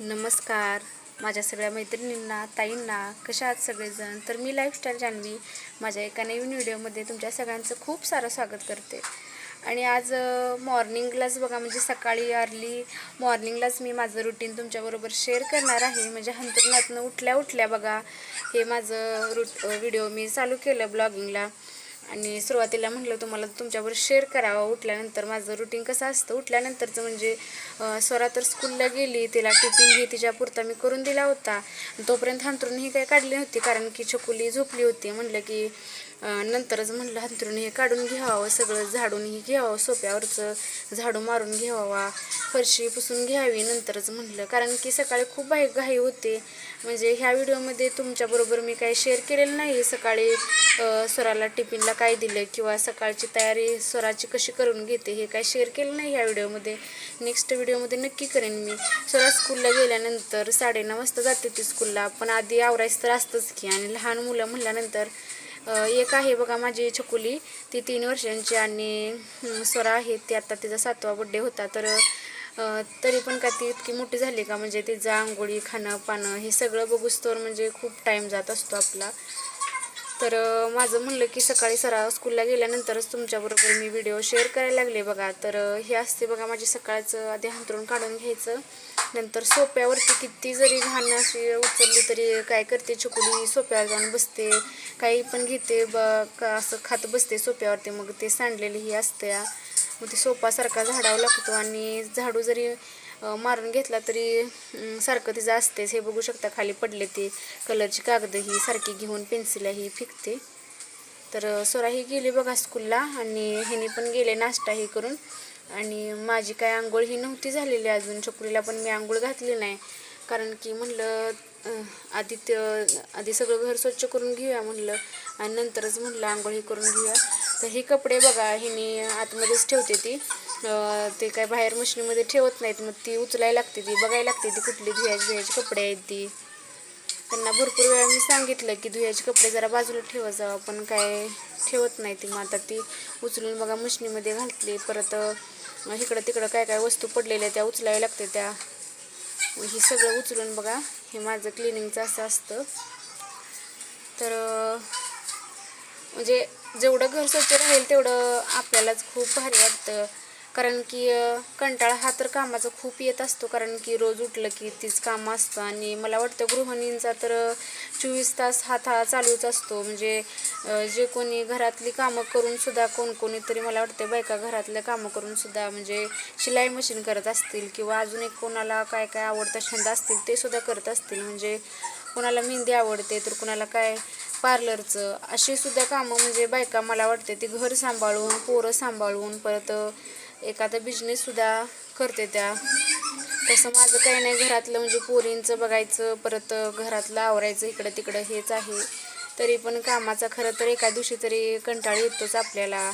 नमस्कार माझ्या सगळ्या मैत्रिणींना, ताईंना, कशा आहात सगळेजण. तर मी लाईफस्टाईल जान्हवी माझ्या एका नवीन व्हिडिओमध्ये तुमच्या सगळ्यांचं खूप सारं स्वागत करते. आणि आज मॉर्निंगलाच बघा, म्हणजे सकाळी अर्ली मॉर्निंगलाच मी माझं रुटीन तुमच्याबरोबर शेअर करणार आहे. म्हणजे अंथरुणातनं उठल्या उठल्या बघा हे माझं व्हिडिओ मी चालू केलं ब्लॉगिंगला. आणि सुरुवातीला म्हटलं तुम्हाला तुमच्याबरोबर शेअर करावं उठल्यानंतर माझं रुटीन कसं असतं. उठल्यानंतरचं म्हणजे स्वरा तर स्कूलला गेली, तिला टिफिन ही तिच्यापुरता मी करून दिला होता. तोपर्यंत अंथरूण ही काही काढली नव्हती, कारण की छकुली झोपली होती. म्हटलं की नंतरच म्हटलं अंथरूण हे काढून घ्यावं, सगळं झाडूनही घ्यावं, सोप्यावरचं झाडू मारून घ्यावा, फरशी पुसून घ्यावी नंतरच म्हटलं, कारण की सकाळी खूप घाई होते. म्हणजे ह्या व्हिडिओमध्ये तुमच्याबरोबर मी काही शेअर केलेलं नाही सकाळी स्वराला टिफिनला काय दिलं किंवा सकाळची तयारी स्वराची कशी करून घेते हे काय शेअर केलं नाही ह्या व्हिडिओमध्ये. नेक्स्ट व्हिडिओमध्ये नक्की करेन मी. स्वरा स्कूलला गेल्यानंतर 9:30 वाजता जाते ती स्कूलला, पण आधी आवरायचं तर असतंच की. आणि लहान मुलं म्हटल्यानंतर एक आहे बघा माझी छकुली, ती 3 वर्षांची, आणि स्वरा आहे ती आता तिचा 7वा बड्डे होता. तर तरी पण का ती इतकी मोठी झाली का, म्हणजे तिचं आंघोळी खाणं पाणं हे सगळं बघूस्तोवर म्हणजे खूप टाईम जात असतो आपला. तर माझं म्हणलं की सकाळी स्कूलला गेल्यानंतरच तुमच्याबरोबर मी व्हिडिओ शेअर करायला लागले बघा. तर हे असते बघा माझी सकाळचं. आधी अंथरूण काढून घ्यायचं, नंतर सोप्यावरती किती जरी घाण अशी उचलली तरी काय करते छकुली, सोप्यावर जाऊन बसते, काही पण घेते असं खात बसते सोप्यावरती. मग ते सांडलेली ही असते, मग ते सोपासारखा झाडावं लागतो. आणि झाडू जरी मारून घेतला तरी सारखं तिचं असतेच. हे बघू शकता खाली पडले ते कलरची कागद ही सारखी घेऊन पेन्सिल ही फेकते. तर स्वरा ही गेली बघा स्कूलला, आणि ह्याने पण गेले नाश्ता ही करून. आणि माझी काय आंघोळ ही नव्हती झालेली अजून. छकुलीला पण मी आंघोळ घातली नाही, कारण की म्हणलं आधी सगळं घर स्वच्छ करून घेऊया म्हणलं, आणि नंतरच म्हणलं आंघोळ ही करून घेऊया. तर हे कपडे बघा हिने आतमध्येच ठेवते ती, ते काय बाहेर मशीनमध्ये ठेवत नाहीत. मग ती उचलायला लागते, ती बघायला लागते ती कुठली धुयाची कपडे आहेत ती. त्यांना भरपूर वेळा मी सांगितलं की धुयाचे कपडे जरा बाजूला ठेवत जावं, पण काय ठेवत नाही ती. मग आता ती उचलून बघा मशीनीमध्ये घालते. परत इकडं तिकडं काय काय वस्तू पडलेल्या त्या उचलाव्या लागते त्या. ही सगळं उचलून बघा हे माझं क्लिनिंगचं असं असतं. तर म्हणजे जेवढं घर स्वच्छ राहील तेवढं आपल्यालाच खूप भारी वाटतं, कारण की कंटाळा हा तर कामाचा खूप येत असतो, कारण की रोज उठलं की तीच कामं असतं. आणि मला वाटतं गृहिणींचा तर 24 तास हा चालूच असतो. म्हणजे जे कोणी घरातली कामं करूनसुद्धा, कोणीतरी मला वाटतं बायका घरातल्या कामं करूनसुद्धा म्हणजे शिलाई मशीन करत असतील, किंवा अजून एक कोणाला काय काय आवडतं छंद असतील ते सुद्धा करत असतील. म्हणजे कोणाला मेहंदी आवडते, तर कोणाला काय पार्लरचं, अशी सुद्धा कामं म्हणजे बायका मला वाटते ती घर सांभाळून, पोरं सांभाळून, परत एखादा बिझनेससुद्धा करते त्या. तसं माझं काही नाही, घरातलं म्हणजे पोरींचं बघायचं, परत घरातलं आवरायचं इकडं तिकडं हेच आहे. तरी पण कामाचा खरं तर एका दिवशी तरी कंटाळा येतोच आपल्याला,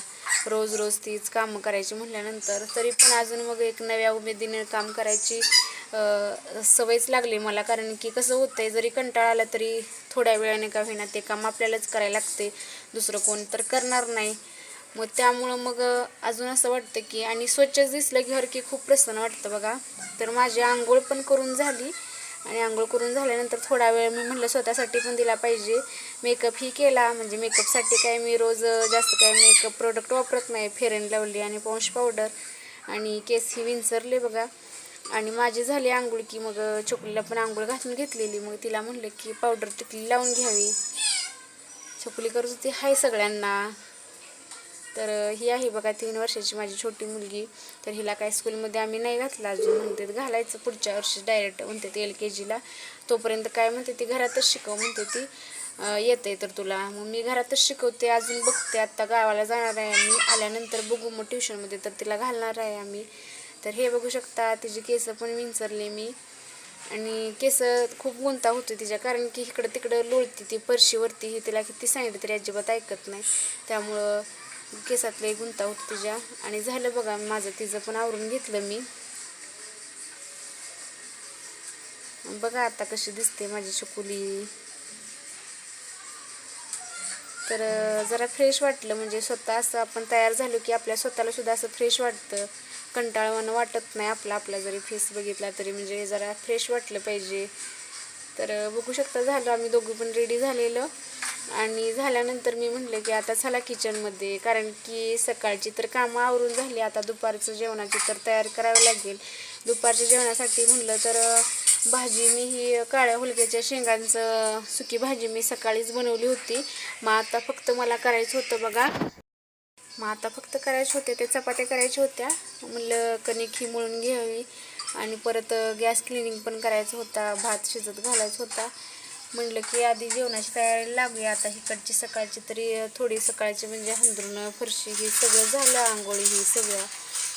रोज रोज तीच कामं करायची म्हटल्यानंतर. तरी पण अजून मग एक नव्या उमेदीने काम करायची सवयच लागली मला, कारण की कसं होतं आहे, जरी कंटाळा आला तरी थोड्या वेळाने का होईना ते काम आपल्यालाच करायला लागते, दुसरं कोण तर करणार नाही. मग त्यामुळं मग अजून असं वाटतं की, आणि स्वच्छच दिसलं घर की खूप प्रसन्न वाटतं बघा. तर माझी आंघोळ पण करून झाली, आणि आंघोळ करून झाल्यानंतर थोडा वेळ मी म्हटलं स्वतःसाठी पण दिला पाहिजे. मेकअप ही केला, म्हणजे मेकअपसाठी काय मी रोज जास्त काय मेकअप प्रोडक्ट वापरत नाही, फेअर अँड लवली आणि पॉन्स पावडर, आणि केस ही विंचरले बघा. आणि माझी झाली आंघोळ की मग छकुलीला पण आंघोळ घालून घेतलेली. मग तिला म्हणलं की पावडर टिकली लावून घ्यावी. छकुली करत होती हाय सगळ्यांना. तर ही आहे बघा 3 वर्षाची माझी छोटी मुलगी. तर हिला काय स्कूलमध्ये आम्ही नाही घातलं अजून, म्हणते घालायचं पुढच्या वर्षी डायरेक्ट म्हणते ती LKGला. तोपर्यंत काय म्हणते ती घरातच शिकव म्हणते ती, येते तर तुला. मग मी घरातच शिकवते अजून, बघते. आत्ता गावाला जाणार आहे आम्ही, आल्यानंतर बघू मग ट्युशनमध्ये तर तिला घालणार आहे आम्ही. तर हे बघू शकता तिची केस पण विंचरले मी, आणि केस खूप गुंता होते तिच्या, कारण की इकडं तिकडं लोळती ती फरशीवरती. ही तिला किती सांगितलं तरी अजिबात ऐकत नाही, त्यामुळं केसातले गुंता होतं तिच्या. आणि झालं बघा माझं तिचं पण आवरून घेतलं मी. बघा आता कशी दिसते माझी छकुली. तर जरा फ्रेश वाटलं, म्हणजे स्वतः असं आपण तयार झालो की आपल्या स्वतःला सुद्धा असं फ्रेश वाटतं. कंटाळवाणं वाटत नाही. आपला जरी फेस बघितला तरी म्हणजे जरा फ्रेश वाटलं पाहिजे. तर बघू शकता झालं आम्ही दोघं पण रेडी झालेलं. आणि झाल्यानंतर मी म्हटलं की आता चला किचनमध्ये, कारण की सकाळची तर कामं आवरून झाली. आता दुपारचं जेवणाची तर तयार करावी लागेल. दुपारच्या जेवणासाठी म्हटलं तर भाजी मी ही काळ्या हुलग्याच्या शेंगांचं सुकी भाजी मी सकाळीच बनवली होती. मग आता फक्त मला करायचं होतं बघा. त्या चपात्या करायच्या होत्या. म्हणलं कणिक ही मळून घ्यावी आणि परत गॅस क्लिनिंग पण करायचं होता, भात शिजत घालायचा होता. म्हणलं की आधी जेवणाची तयारी लागूया. आता इकडची सकाळची तरी थोडी सकाळची म्हणजे हंतरुण फरशी ही सगळं झालं, आंघोळी ही सगळं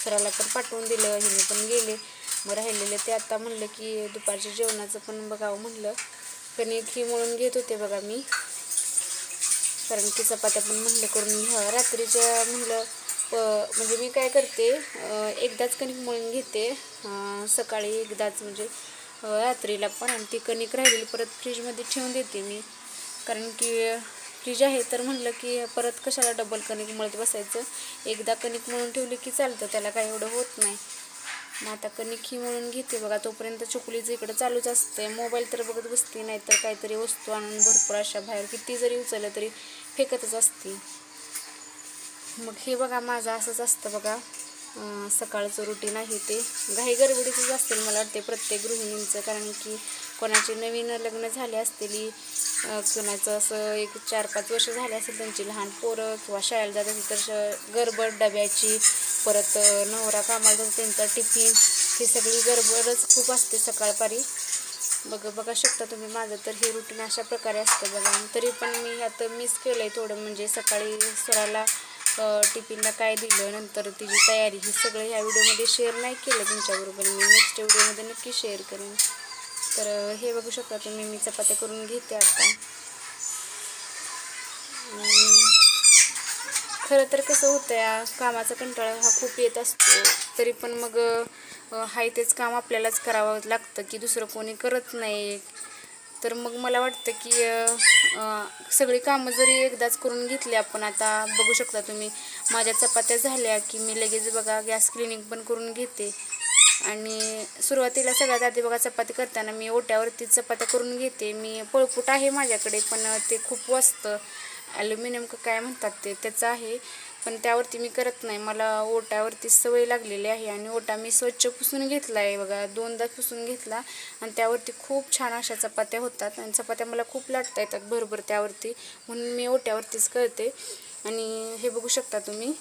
सराला पण पाठवून दिलं, हिने पण गेले. मग राहिलेलं ते आता म्हणलं की दुपारच्या जेवणाचं पण बघावं म्हणलं. कणिक ही मळून घेत होते बघा मी, कारण की चपात्या पण म्हणलं करून घ्यावं रात्रीच्या. म्हणलं म्हणजे मी काय करते, एकदाच कणिक मळून घेते सकाळी, एकदाच म्हणजे रात्रीला पण. आणि ती कणिक राहिलेली परत फ्रीजमध्ये ठेवून देते मी, कारण की फ्रीज आहे तर म्हणलं की परत कशाला डबल कणिक मळत बसायचं. एकदा कणिक मळून ठेवली की चालतं, त्याला काय एवढं होत नाही. मग आता कणिक ही मळून घेते बघा. तोपर्यंत चुकलीचं इकडं चालूच असते. मोबाईल तर बघत बसते, नाही तर काहीतरी वस्तू आणून भरपूर अशा बाहेर किती जरी उचललं तरी फेकतच असते. मग हे बघा माझं असंच असतं बघा. सकाळचं रुटीन आहे ते घाई गडबडीचंच असतील मला वाटते प्रत्येक गृहिणींचं, कारण की कोणाचे नवीन लग्न झाले असतील, कोणाचं असं 1-4-5 वर्ष झाले असेल त्यांची लहान पोरं, किंवा शाळेला जात असेल तर गडबड डब्याची, परत नवरा कामाला जातो त्यांचा टिफिन, ही सगळी गडबडच खूप असते सकाळपारी. बघा शकता तुम्ही माझं तर हे रुटीन अशा प्रकारे असतं बघा. तरी पण मी आता मिस केलं आहे थोडं, म्हणजे सकाळी स्वराला टिफिनला काय दिलं, नंतर तिची तयारी, ही सगळं ह्या व्हिडिओमध्ये शेअर नाही केलं तुमच्याबरोबर. मी नेक्स्ट व्हिडिओमध्ये नक्की शेअर करेन. तर हे बघू शकता तुम्ही, मी चपात्या करून घेते आता. खरं तर कसं होतं, या कामाचा कंटाळा हा खूप येत असतो, तरी पण मग हाय तेच काम आपल्यालाच करावं लागतं की दुसरं कोणी करत नाही. तर मग मला वाटतं की सगळी कामं जरी एकदाच करून घेतली आपण. आता बघू शकता तुम्ही माझ्या चपात्या झाल्या की मी लगेच बघा गॅस क्लिनिंग पण करून घेते. आणि सुरुवातीला सगळ्यात आधी बघा चपाती करताना मी ओट्यावरती चपात्या करून घेते. मी पळपूट आहे माझ्याकडे, पण ते खूप वाजतं, ॲल्युमिनियम का काय म्हणतात ते, त्याचं आहे, पण त्यावरती मी करत नाही. मला ओट्यावरती सवय लागलेली आहे. आणि ओटा मी स्वच्छ पुसून घेतला आहे बघा, 2दा पुसून घेतला, आणि त्यावरती खूप छान अशा चपात्या होतात. आणि चपात्या मला खूप लाटता येतात बरोबर त्यावरती, म्हणून मी ओट्यावरतीच करते. आणि हे बघू शकता तुम्ही,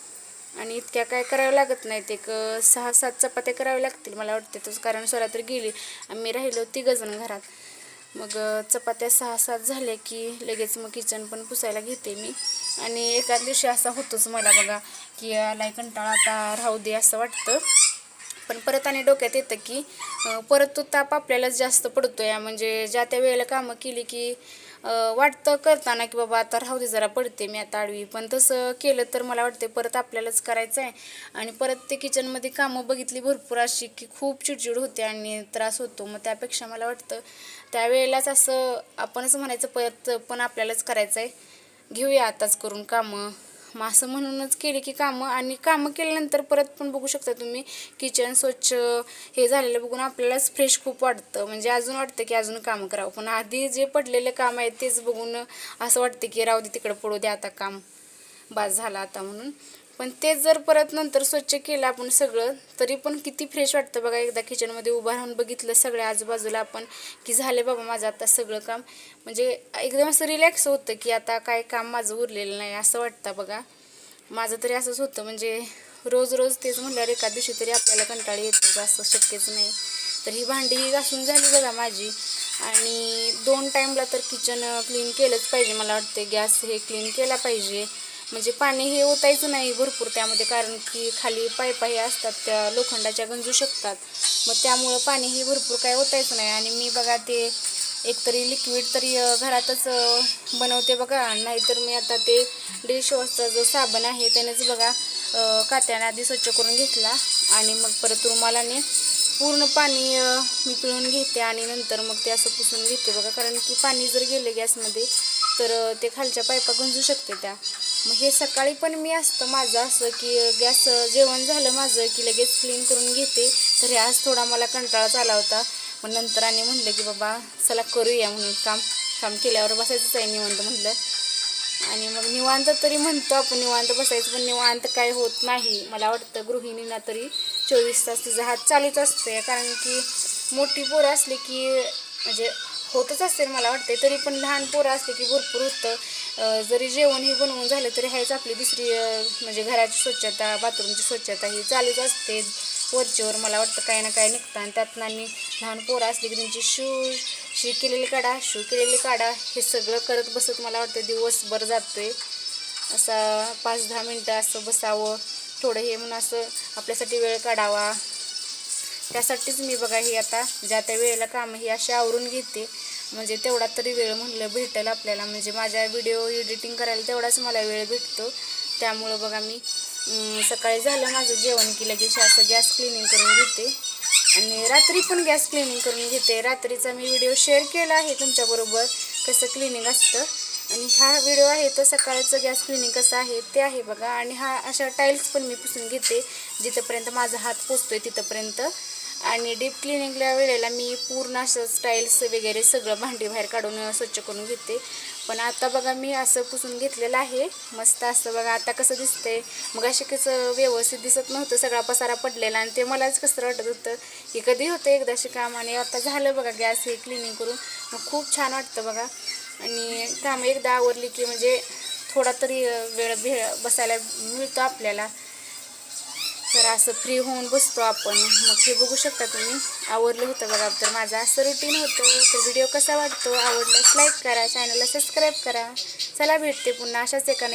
आणि इतक्या काय करावं लागत नाहीत, एक 6-7 चपात्या कराव्या लागतील मला वाटते तसं, कारण स्वरा तर गेली आणि मी राहिलो 3 जण घरात. मग चपात्या 6-7 झाल्या की लगेच मग किचन पण पुसायला घेते मी. आणि एका दिवशी असा होतोच मला बघा की आलाय कंटाळा, आता राहू दे असं वाटतं, पण परत आणि डोक्यात येतं की परत तो ताप आपल्यालाच जास्त पडतो या, म्हणजे ज्या त्या वेळेला कामं केली की वाटतं करताना की बाबा आता राहू दे जरा पडते मी आता आडवी, पण तसं केलं तर मला वाटते परत आपल्यालाच करायचं आहे. आणि परत ते किचनमध्ये कामं बघितली भरपूर अशी की खूप चिडचिड होते आणि त्रास होतो. मग त्यापेक्षा मला वाटतं त्यावेळेलाच असं आपणच म्हणायचं परत पण आपल्यालाच करायचं आहे, घेऊया आताच करून कामं. मग असं म्हणूनच केली की कामं, आणि कामं केल्यानंतर परत पण बघू शकता तुम्ही किचन स्वच्छ हे झालेलं बघून आपल्यालाच फ्रेश खूप वाटतं, म्हणजे अजून वाटतं की अजून कामं करावं. पण आधी जे पडलेले काम आहे तेच बघून असं वाटतं की राहू दे तिकडं, पडू दे आता, काम बास झालं आता म्हणून. पण तेच जर परत नंतर स्वच्छ केलं आपण सगळं, तरी पण किती फ्रेश वाटतं बघा. एकदा किचनमध्ये उभं राहून बघितलं सगळ्या आजूबाजूला आपण की झाले बाबा माझं आता सगळं काम, म्हणजे एकदम असं रिलॅक्स होतं की आता काय काम माझं उरलेलं नाही असं वाटतं बघा. माझं तरी असंच होतं, म्हणजे रोज रोज तेच म्हणल्यावर एका दिवशी तरी आपल्याला कंटाळा येतो, असं शक्यच नाही. तर ही भांडी ही घासून झाली बघा माझी. आणि 2 टाईमला तर किचन क्लीन केलंच पाहिजे मला वाटते. गॅस हे क्लीन केला पाहिजे, म्हणजे पाणी हे ओतायचं नाही भरपूर त्यामध्ये, कारण की खाली पाईपा हे असतात त्या लोखंडाच्या गंजू शकतात. मग त्यामुळं पाणी हे भरपूर काय ओतायचं नाही. आणि मी बघा ते एकतरी लिक्विड तरी घरातच बनवते बघा, नाहीतर मी आता ते डिशवॉशचा जो साबण आहे त्यानेच बघा कात्याने आधी स्वच्छ करून घेतला, आणि मग परत रुमालाने पूर्ण पाणी मी पिळून घेते, आणि नंतर मग ते असं पुसून घेते बघा. कारण की पाणी जर गेलं गॅसमध्ये तर ते खालच्या पाईपा गंजू शकते त्या. मग हे सकाळी पण मी असतं माझं असं की गॅस जेवण झालं माझं की लगेच क्लीन करून घेते. तर आज थोडा मला कंटाळाच आला होता. मग नंतर आणि म्हणलं की बाबा चला करूया म्हणून काम केल्यावर बसायचंच आहे निवांत म्हटलं. आणि मग निवांत तरी म्हणतो आपण निवांत बसायचं, पण निवांत काय होत नाही. मला वाटतं गृहिणींना तरी 24 तास तिचा हात चालूच असते. कारण की मोठी पोरं असली की म्हणजे होतच असते मला वाटते, तरी पण लहान पोरं असले की भरपूर होतं. जरी जेवण हे बनवून झालं तरी आहेच आपली दुसरी म्हणजे घराची स्वच्छता, बाथरूमची स्वच्छता ही चालूच असते वरचेवर. मला वाटतं काही ना काही निघतं. आणि त्यातनं आणि लहान पोरं असली की त्यांची शू केलेली काढा हे सगळं करत बसत मला वाटतं दिवसभर जातोय. असा 5-10 मिनटं असं बसावं थोडं हे म्हणून असं आपल्यासाठी वेळ काढावा. त्यासाठीच मी बघा हे आता ज्या त्या वेळेला कामं ही अशी आवरून घेते. म्हणजे तेवढा तरी वेळ म्हणलं भेटेल आपल्याला. म्हणजे माझ्या व्हिडिओ एडिटिंग करायला तेवढाच मला वेळ भेटतो. त्यामुळं बघा मी सकाळी झालं माझं जेवण की लगेच असं गॅस क्लिनिंग करून घेते. आणि रात्री पण गॅस क्लिनिंग करून घेते. रात्रीचा मी व्हिडिओ शेअर केला आहे तुमच्याबरोबर कसं क्लिनिंग असतं. आणि हा व्हिडिओ आहे तो सकाळचं गॅस क्लिनिंग कसं आहे ते आहे बघा. आणि हा अशा टाईल्स पण मी पुसून घेते जिथंपर्यंत माझा हात पोचतोय तिथंपर्यंत. आणि डीप क्लिनिंगल्या वेळेला मी पूर्ण असं टाईल्स वगैरे सगळं भांडी बाहेर काढून स्वच्छ करून घेते. पण आता बघा मी असं पुसून घेतलेलं आहे मस्त असं. बघा आता कसं दिसतंय. मग असे कसं व्यवस्थित दिसत नव्हतं, सगळा पसारा पडलेला. आणि ते मलाच कसं वाटत होतं की कधी होतं एकदाशी काम. आणि आता झालं बघा गॅस हे क्लिनिंग करून. मग खूप छान वाटतं बघा. आणि कामं एकदा आवरली की म्हणजे थोडा तरी वेळ बसायला मिळतो आपल्याला. तर असं फ्री होऊन बसतो आपण. मग हे बघू शकता तुम्ही आवरलं होतं बघा. तर माझं असं रुटीन होतं. तर व्हिडिओ कसा वाटतो आवडल्यास लाईक करा, चॅनलला सबस्क्राईब करा. चला भेटते पुन्हा अशाच एका